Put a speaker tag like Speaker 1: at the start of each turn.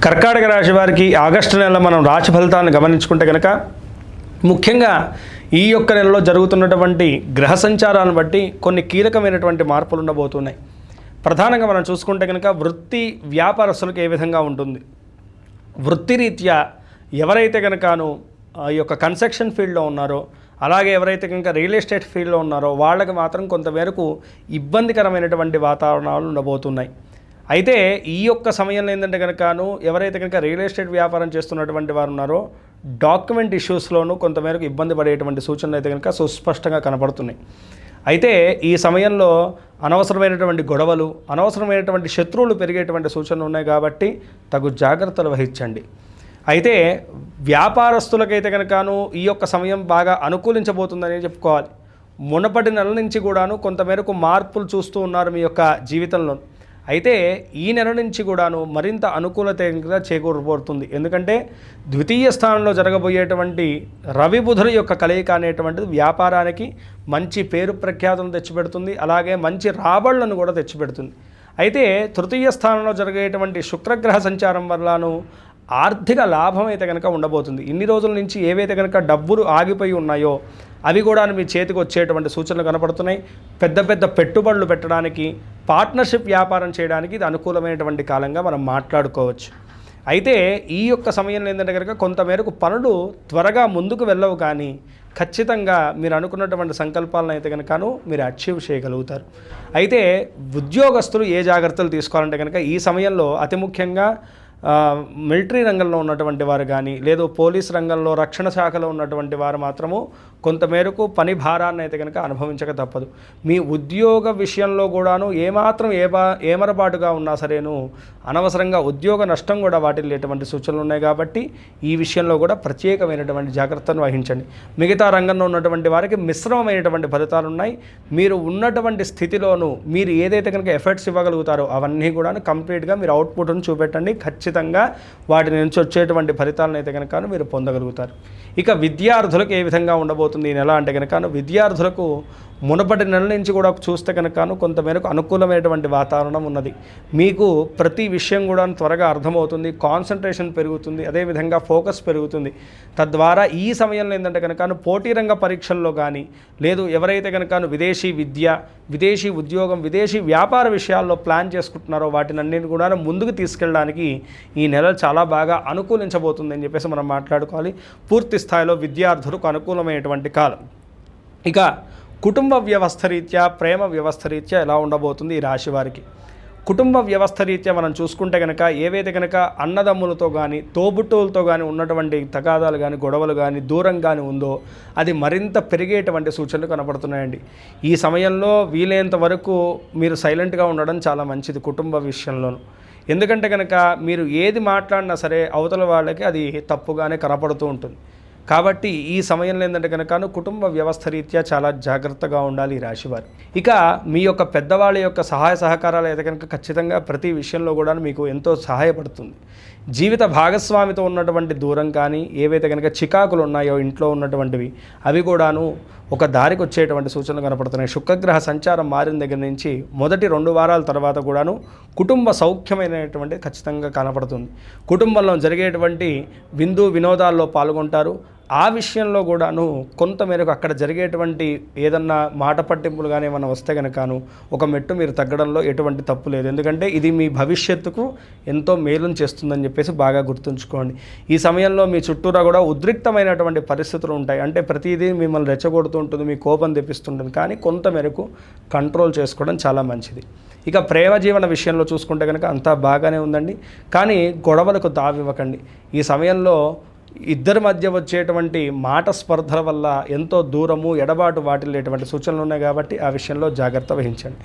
Speaker 1: కర్కాటక రాశి వారికి ఆగస్టు నెల మనం రాశి ఫలితాలను గమనించుకుంటే కనుక ముఖ్యంగా ఈ యొక్క నెలలో జరుగుతున్నటువంటి గ్రహ సంచారాలను బట్టి కొన్ని కీలకమైనటువంటి మార్పులు ఉండబోతున్నాయి. ప్రధానంగా మనం చూసుకుంటే కనుక వృత్తి వ్యాపారస్తులకు ఏ విధంగా ఉంటుంది, వృత్తిరీత్యా ఎవరైతే కనుకను ఈ యొక్క కన్స్ట్రక్షన్ ఫీల్డ్లో ఉన్నారో, అలాగే ఎవరైతే కనుక రియల్ ఎస్టేట్ ఫీల్డ్లో ఉన్నారో వాళ్ళకి మాత్రం కొంతమేరకు ఇబ్బందికరమైనటువంటి వాతావరణాలు ఉండబోతున్నాయి. అయితే ఈ యొక్క సమయంలో ఏంటంటే కనుకను ఎవరైతే కనుక రియల్ ఎస్టేట్ వ్యాపారం చేస్తున్నటువంటి వారు ఉన్నారో డాక్యుమెంట్ ఇష్యూస్లోనూ కొంతమేరకు ఇబ్బంది పడేటువంటి సూచనలు అయితే కనుక సుస్పష్టంగా కనపడుతున్నాయి. అయితే ఈ సమయంలో అనవసరమైనటువంటి గొడవలు, అనవసరమైనటువంటి శత్రువులు పెరిగేటువంటి సూచనలు ఉన్నాయి కాబట్టి తగు జాగ్రత్తలు వహించండి. అయితే వ్యాపారస్తులకైతే కనుకను ఈ యొక్క సమయం బాగా అనుకూలించబోతుందని చెప్పుకోవాలి. మునపటి నెల నుంచి కూడాను కొంతమేరకు మార్పులు చూస్తూ ఉన్నారు మీ యొక్క జీవితంలో. అయితే ఈ నెల నుంచి కూడాను మరింత అనుకూలత చేకూరబోతుంది. ఎందుకంటే ద్వితీయ స్థానంలో జరగబోయేటువంటి రవి బుధుల యొక్క కలయిక అనేటువంటిది వ్యాపారానికి మంచి పేరు ప్రఖ్యాతులను తెచ్చిపెడుతుంది, అలాగే మంచి రాబళ్లను కూడా తెచ్చిపెడుతుంది. అయితే తృతీయ స్థానంలో జరిగేటువంటి శుక్రగ్రహ సంచారం వల్లను ఆర్థిక లాభం అయితే కనుక ఉండబోతుంది. ఇన్ని రోజుల నుంచి ఏవైతే కనుక డబ్బులు ఆగిపోయి ఉన్నాయో అవి కూడా మీ చేతికి వచ్చేటువంటి సూచనలు కనపడుతున్నాయి. పెద్ద పెద్ద పెట్టుబడులు పెట్టడానికి, పార్ట్నర్షిప్ వ్యాపారం చేయడానికి ఇది అనుకూలమైనటువంటి కాలంగా మనం మాట్లాడుకోవచ్చు. అయితే ఈ యొక్క సమయంలో ఏంటంటే కనుక కొంతమేరకు పనులు త్వరగా ముందుకు వెళ్ళవు, కానీ ఖచ్చితంగా మీరు అనుకున్నటువంటి సంకల్పాలను అయితే కనుకను మీరు అచీవ్ చేయగలుగుతారు. అయితే ఉద్యోగస్తులు ఏ జాగ్రత్తలు తీసుకోవాలంటే కనుక ఈ సమయంలో అతి ముఖ్యంగా మిలిటరీ రంగంలో ఉన్నటువంటి వారు కానీ, లేదు పోలీస్ రంగంలో రక్షణ శాఖలో ఉన్నటువంటి వారు మాత్రము కొంతమేరకు పని భారాన్ని అయితే కనుక అనుభవించక తప్పదు. మీ ఉద్యోగ విషయంలో కూడాను ఏమాత్రం ఏమరపాటుగా ఉన్నా సరేను అనవసరంగా ఉద్యోగ నష్టం కూడా వాటిల్లేటువంటి సూచనలు ఉన్నాయి. కాబట్టి ఈ విషయంలో కూడా ప్రత్యేకమైనటువంటి జాగ్రత్తను వహించండి. మిగతా రంగంలో ఉన్నటువంటి వారికి మిశ్రమమైనటువంటి ఫలితాలు ఉన్నాయి. మీరు ఉన్నటువంటి స్థితిలోనూ మీరు ఏదైతే కనుక ఎఫర్ట్స్ ఇవ్వగలుగుతారో అవన్నీ కూడా కంప్లీట్గా మీరు అవుట్పుట్ను చూపెట్టండి. ఖచ్చితంగా వాటి నుంచి వచ్చేటువంటి ఫలితాలను అయితే కనుక మీరు పొందగలుగుతారు. ఇక విద్యార్థులకు ఏ విధంగా ఉండబోతుంది ఈ నెల అంటే కనుక విద్యార్థులకు మునపటి నెల నుంచి కూడా చూస్తే కనుక కొంతమేరకు అనుకూలమైనటువంటి వాతావరణం ఉన్నది. మీకు ప్రతి విషయం కూడా త్వరగా అర్థమవుతుంది, కాన్సన్ట్రేషన్ పెరుగుతుంది, అదేవిధంగా ఫోకస్ పెరుగుతుంది. తద్వారా ఈ సమయంలో ఏంటంటే కనుక పోటీ రంగ పరీక్షల్లో కానీ, లేదు ఎవరైతే కనుక విదేశీ విద్య, విదేశీ ఉద్యోగం, విదేశీ వ్యాపార విషయాల్లో ప్లాన్ చేసుకుంటున్నారో వాటినన్నింటినీ కూడా ముందుకు తీసుకెళ్ళడానికి ఈ నెల చాలా బాగా అనుకూలించబోతుంది అని చెప్పేసి మనం మాట్లాడుకోవాలి. పూర్తి స్థాయిలో విద్యార్థులకు అనుకూలమైనటువంటి కాలం. ఇక కుటుంబ వ్యవస్థ రీత్యా, ప్రేమ వ్యవస్థ రీత్యా ఎలా ఉండబోతుంది ఈ రాశి వారికి? కుటుంబ వ్యవస్థ రీత్యా మనం చూసుకుంటే కనుక ఏవైతే కనుక అన్నదమ్ములతో కానీ, తోబుట్టువులతో కానీ ఉన్నటువంటి తగాదాలు కానీ, గొడవలు కానీ, దూరం కానీ ఉందో అది మరింత పెరిగేటువంటి సూచనలు కనపడుతున్నాయండి. ఈ సమయంలో వీలైనంత వరకు మీరు సైలెంట్గా ఉండడం చాలా మంచిది కుటుంబ విషయంలోనూ. ఎందుకంటే కనుక మీరు ఏది మాట్లాడినా సరే అవతల వాళ్ళకి అది తప్పుగానే కనపడుతూ ఉంటుంది. కాబట్టి ఈ సమయంలో ఏంటంటే కనుక కుటుంబ వ్యవస్థ రీత్యా చాలా జాగ్రత్తగా ఉండాలి ఈ రాశివారు. ఇక మీ యొక్క పెద్దవాళ్ళ యొక్క సహాయ సహకారాలు అయితే కనుక ఖచ్చితంగా ప్రతి విషయంలో కూడా మీకు ఎంతో సహాయపడుతుంది. జీవిత భాగస్వామితో ఉన్నటువంటి దూరం కానీ, ఏవైతే కనుక చికాకులు ఉన్నాయో ఇంట్లో ఉన్నటువంటివి అవి కూడాను ఒక దారికి వచ్చేటువంటి సూచనలు కనపడుతున్నాయి. శుక్రగ్రహ సంచారం మారిన దగ్గర నుంచి మొదటి 2 వారాల తర్వాత కూడాను కుటుంబ సౌఖ్యమైనటువంటి ఖచ్చితంగా కనపడుతుంది. కుటుంబంలో జరిగేటువంటి విందు వినోదాల్లో పాల్గొంటారు. ఆ విషయంలో కూడాను కొంతమేరకు అక్కడ జరిగేటువంటి ఏదన్నా మాట పట్టింపులు కానీ ఏమైనా వస్తే కనుకను ఒక మెట్టు మీరు తగ్గడంలో ఎటువంటి తప్పు లేదు. ఎందుకంటే ఇది మీ భవిష్యత్తుకు ఎంతో మేలును చేస్తుందని చెప్పేసి బాగా గుర్తుంచుకోండి. ఈ సమయంలో మీ చుట్టూరా కూడా ఉద్రిక్తమైనటువంటి పరిస్థితులు ఉంటాయి. అంటే ప్రతిదీ మిమ్మల్ని రెచ్చగొడుతూ ఉంటుంది, మీ కోపం తెప్పిస్తుంటుంది. కానీ కొంతమేరకు కంట్రోల్ చేసుకోవడం చాలా మంచిది. ఇక ప్రేమ జీవన విషయంలో చూసుకుంటే కనుక అంతా బాగానే ఉందండి. కానీ గొడవలకు తావివ్వకండి. ఈ సమయంలో ఇద్దరి మధ్య వచ్చేటువంటి మాట స్పర్ధల వల్ల ఎంతో దూరము, ఎడబాటు వాటిల్లేటువంటి సూచనలు ఉన్నాయి. కాబట్టి ఆ విషయంలో జాగ్రత్త వహించండి.